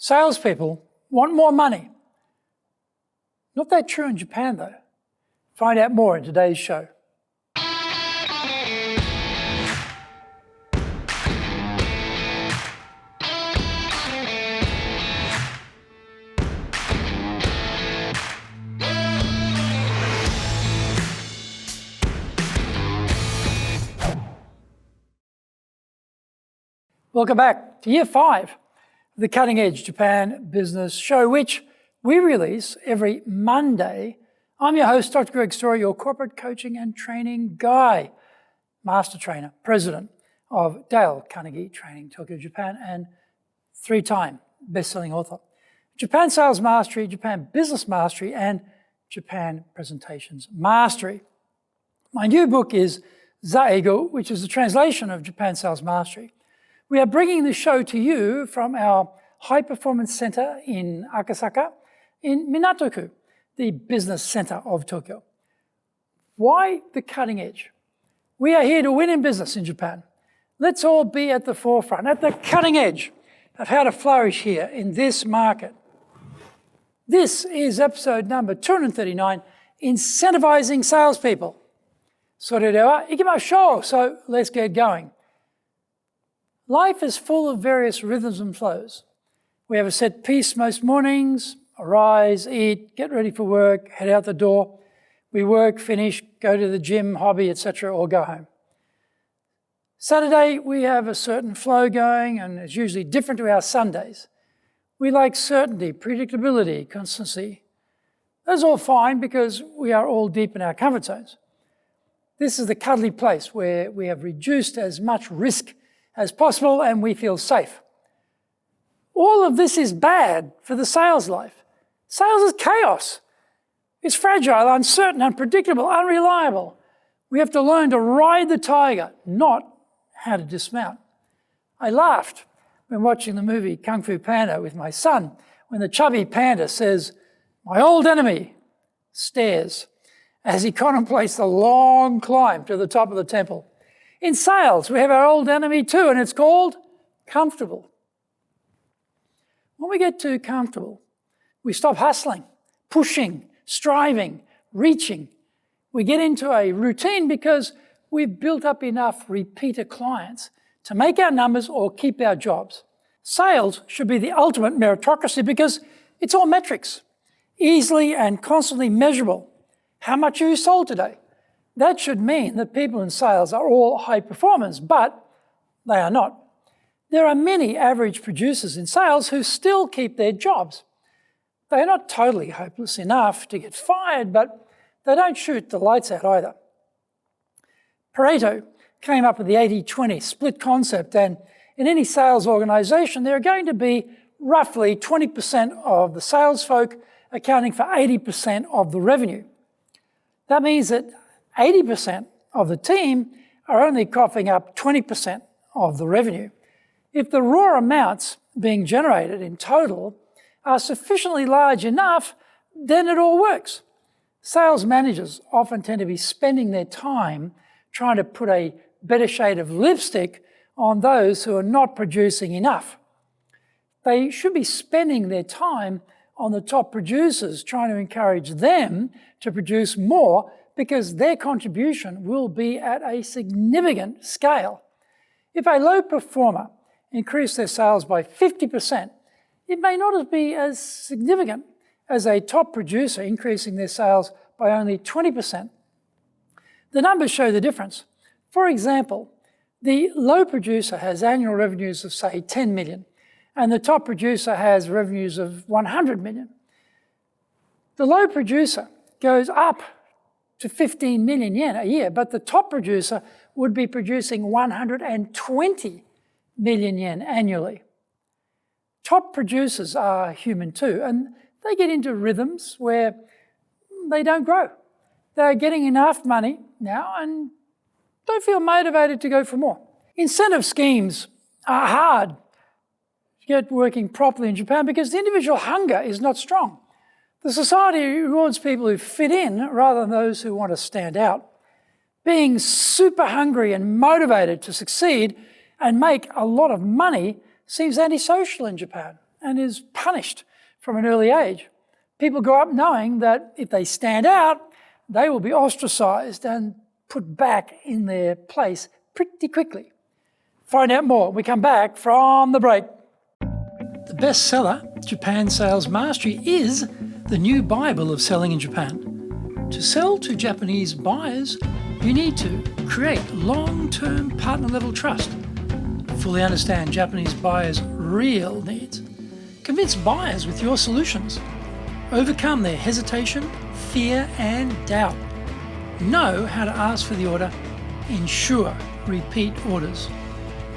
Salespeople want more money. Not that true in Japan, though. Find out more in today's show. Welcome back to Year 5 of the Cutting Edge Japan Business Show, which we release every Monday. I'm your host, Dr. Greg Story, your corporate coaching and training guy, master trainer, president of Dale Carnegie Training, Tokyo, Japan, and 3-time best-selling author. Japan Sales Mastery, Japan Business Mastery, and Japan Presentations Mastery. My new book is Zaego, which is a translation of Japan Sales Mastery. We are bringing the show to you from our High Performance Center in Akasaka, in Minato-ku, the business center of Tokyo. Why the cutting edge? We are here to win in business in Japan. Let's all be at the forefront, at the cutting edge of how to flourish here in this market. This is episode number 239, Incentivizing Salespeople. Soredewa ikimashou. So let's get going. Life is full of various rhythms and flows. We have a set piece most mornings: arise, eat, get ready for work, head out the door. We work, finish, go to the gym, hobby, etc., or go home. Saturday, we have a certain flow going, and it's usually different to our Sundays. We like certainty, predictability, constancy. That's all fine because we are all deep in our comfort zones. This is the cuddly place where we have reduced as much risk as possible and we feel safe. All of this is bad for the sales life. Sales is chaos. It's fragile, uncertain, unpredictable, unreliable. We have to learn to ride the tiger, not how to dismount. I laughed when watching the movie Kung Fu Panda with my son when the chubby panda says, "My old enemy," stares as he contemplates the long climb to the top of the temple. In sales, we have our old enemy too, and it's called comfortable. When we get too comfortable, we stop hustling, pushing, striving, reaching. We get into a routine because we've built up enough repeater clients to make our numbers or keep our jobs. Sales should be the ultimate meritocracy because it's all metrics, easily and constantly measurable. How much are you sold today? That should mean that people in sales are all high performers, but they are not. There are many average producers in sales who still keep their jobs. They are not totally hopeless enough to get fired, but they don't shoot the lights out either. Pareto came up with the 80-20 split concept, and in any sales organization, there are going to be roughly 20% of the sales folk accounting for 80% of the revenue. That means that 80% of the team are only coughing up 20% of the revenue. If the raw amounts being generated in total are sufficiently large enough, then it all works. Sales managers often tend to be spending their time trying to put a better shade of lipstick on those who are not producing enough. They should be spending their time on the top producers, trying to encourage them to produce more because their contribution will be at a significant scale. If a low performer increased their sales by 50%, it may not be as significant as a top producer increasing their sales by only 20%. The numbers show the difference. For example, the low producer has annual revenues of, say, 10 million, and the top producer has revenues of 100 million. The low producer goes up to 15 million yen a year, but the top producer would be producing 120 million yen annually. Top producers are human too, and they get into rhythms where they don't grow. They're getting enough money now and don't feel motivated to go for more. Incentive schemes are hard to get working properly in Japan because the individual hunger is not strong. The society rewards people who fit in rather than those who want to stand out. Being super hungry and motivated to succeed and make a lot of money seems antisocial in Japan. and is punished from an early age. People grow up knowing that if they stand out, they will be ostracized and put back in their place pretty quickly. Find out more when we come back from the break. The bestseller, Japan Sales Mastery, is the new Bible of selling in Japan. To sell to Japanese buyers, you need to create long-term partner-level trust, fully understand Japanese buyers' real needs, convince buyers with your solutions, overcome their hesitation, fear and doubt, know how to ask for the order, ensure repeat orders.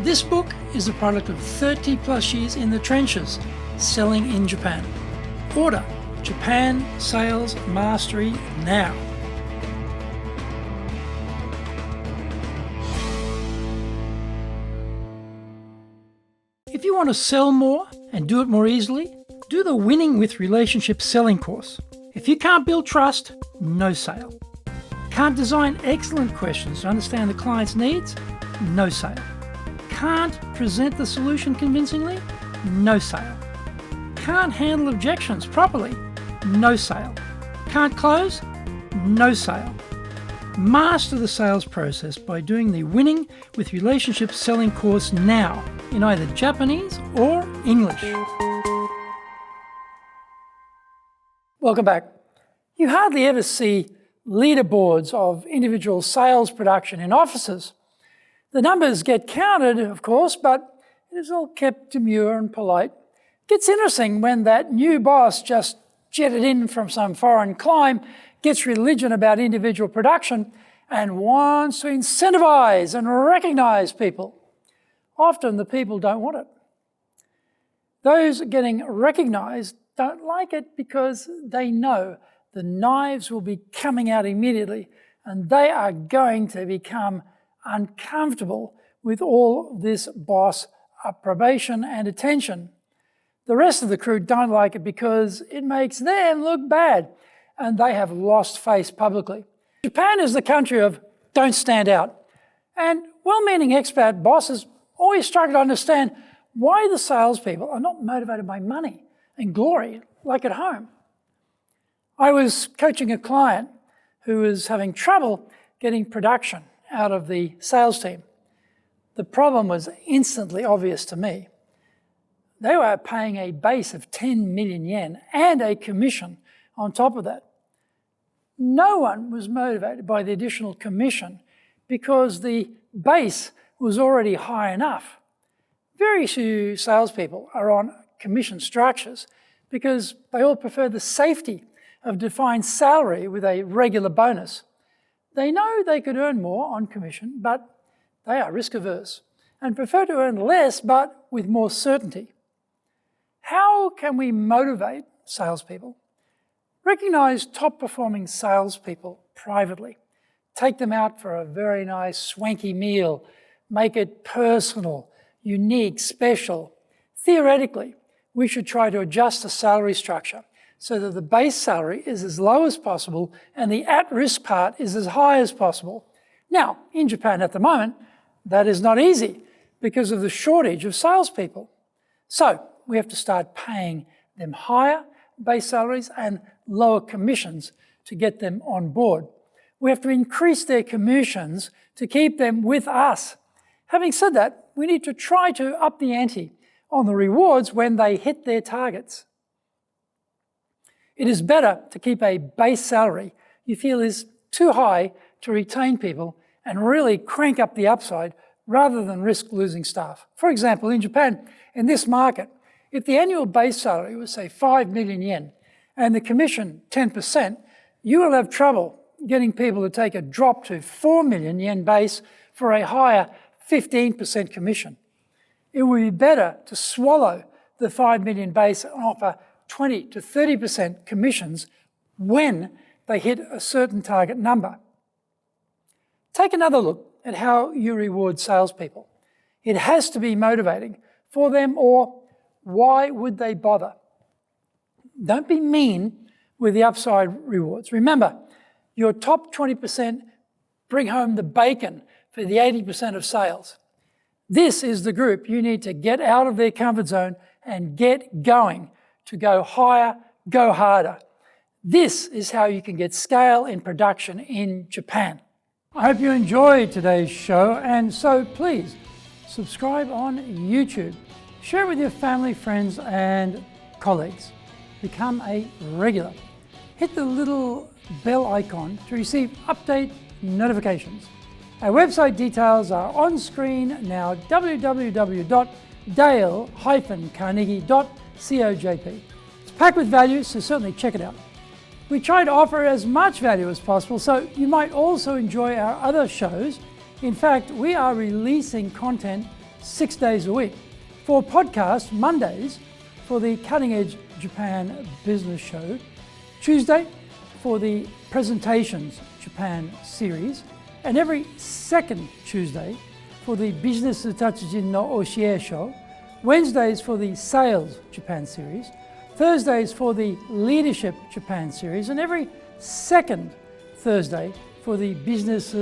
This book is the product of 30 plus years in the trenches selling in Japan. Order Japan Sales Mastery now. If you want to sell more and do it more easily, do the Winning with Relationships selling course. If you can't build trust, no sale. Can't design excellent questions to understand the client's needs, no sale. Can't present the solution convincingly, no sale. Can't handle objections properly, no sale. Can't close, no sale. Master the sales process by doing the Winning with Relationships selling course now in either Japanese or English. Welcome back. You hardly ever see leaderboards of individual sales production in offices. The numbers get counted, of course, but it is all kept demure and polite. It gets interesting when that new boss just jetted in from some foreign clime, gets religion about individual production, and wants to incentivize and recognize people. Often the people don't want it. Those getting recognized don't like it because they know the knives will be coming out immediately and they are going to become uncomfortable with all this boss approbation and attention. The rest of the crew don't like it because it makes them look bad and they have lost face publicly. Japan is the country of don't stand out. And well-meaning expat bosses always struggle to understand why the salespeople are not motivated by money and glory like at home. I was coaching a client who was having trouble getting production out of the sales team. The problem was instantly obvious to me. They were paying a base of 10 million yen and a commission on top of that. No one was motivated by the additional commission because the base was already high enough. Very few salespeople are on commission structures because they all prefer the safety of defined salary with a regular bonus. They know they could earn more on commission, but they are risk averse and prefer to earn less but with more certainty. How can we motivate salespeople? Recognize top-performing salespeople privately. Take them out for a very nice, swanky meal. Make it personal, unique, special. Theoretically, we should try to adjust the salary structure so that the base salary is as low as possible and the at-risk part is as high as possible. Now, in Japan at the moment, that is not easy because of the shortage of salespeople. So we have to start paying them higher base salaries and lower commissions to get them on board. We have to increase their commissions to keep them with us. Having said that, we need to try to up the ante on the rewards when they hit their targets. It is better to keep a base salary you feel is too high to retain people and really crank up the upside rather than risk losing staff. For example, in Japan, in this market, if the annual base salary was, say, 5 million yen and the commission 10%, you will have trouble getting people to take a drop to 4 million yen base for a higher 15% commission. It would be better to swallow the 5 million base and offer 20 to 30% commissions when they hit a certain target number. Take another look at how you reward salespeople. It has to be motivating for them, or why would they bother? Don't be mean with the upside rewards. Remember, your top 20% bring home the bacon for the 80% of sales. This is the group you need to get out of their comfort zone and get going to go higher, go harder. This is how you can get scale in production in Japan. I hope you enjoyed today's show, and so please subscribe on YouTube. Share it with your family, friends, and colleagues. Become a regular. Hit the little bell icon to receive update notifications. Our website details are on screen now, www.dale-carnegie.cojp. It's packed with value, so certainly check it out. We try to offer as much value as possible, so you might also enjoy our other shows. In fact, we are releasing content 6 days a week. For podcast, Mondays for the Cutting Edge Japan Business Show, Tuesday for the Presentations Japan series, and every second Tuesday for the Business Tatsujin no Oshie Show, Wednesdays for the Sales Japan series, Thursdays for the Leadership Japan series, and every second Thursday for the Business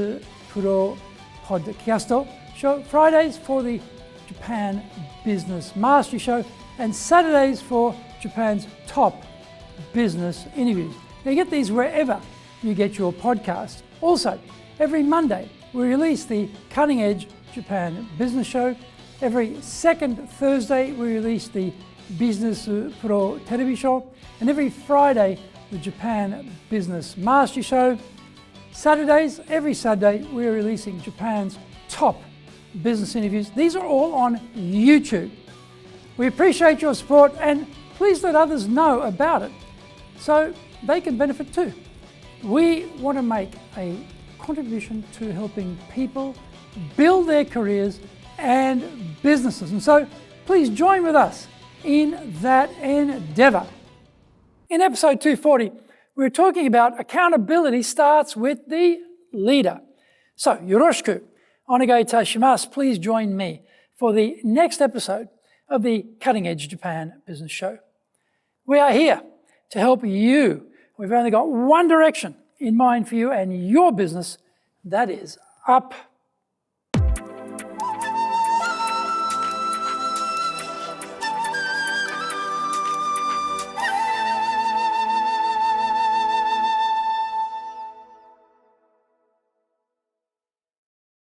Pro Podcast Show, Fridays for the Japan Business Mastery Show, and Saturdays for Japan's top business interviews. Now you get these wherever you get your podcast. Also, every Monday we release the Cutting Edge Japan Business Show. Every second Thursday we release the Business Pro Television Show, and every Friday the Japan Business Mastery Show. Saturdays, every Saturday we're releasing Japan's top business interviews. These are all on YouTube. We appreciate your support, and please let others know about it so they can benefit too. We want to make a contribution to helping people build their careers and businesses, and so please join with us in that endeavor. In episode 240, we're talking about accountability starts with the leader. So, yoroshiku onegai itashimasu. Please join me for the next episode of the Cutting Edge Japan Business Show. We are here to help you. We've only got one direction in mind for you and your business, that is up.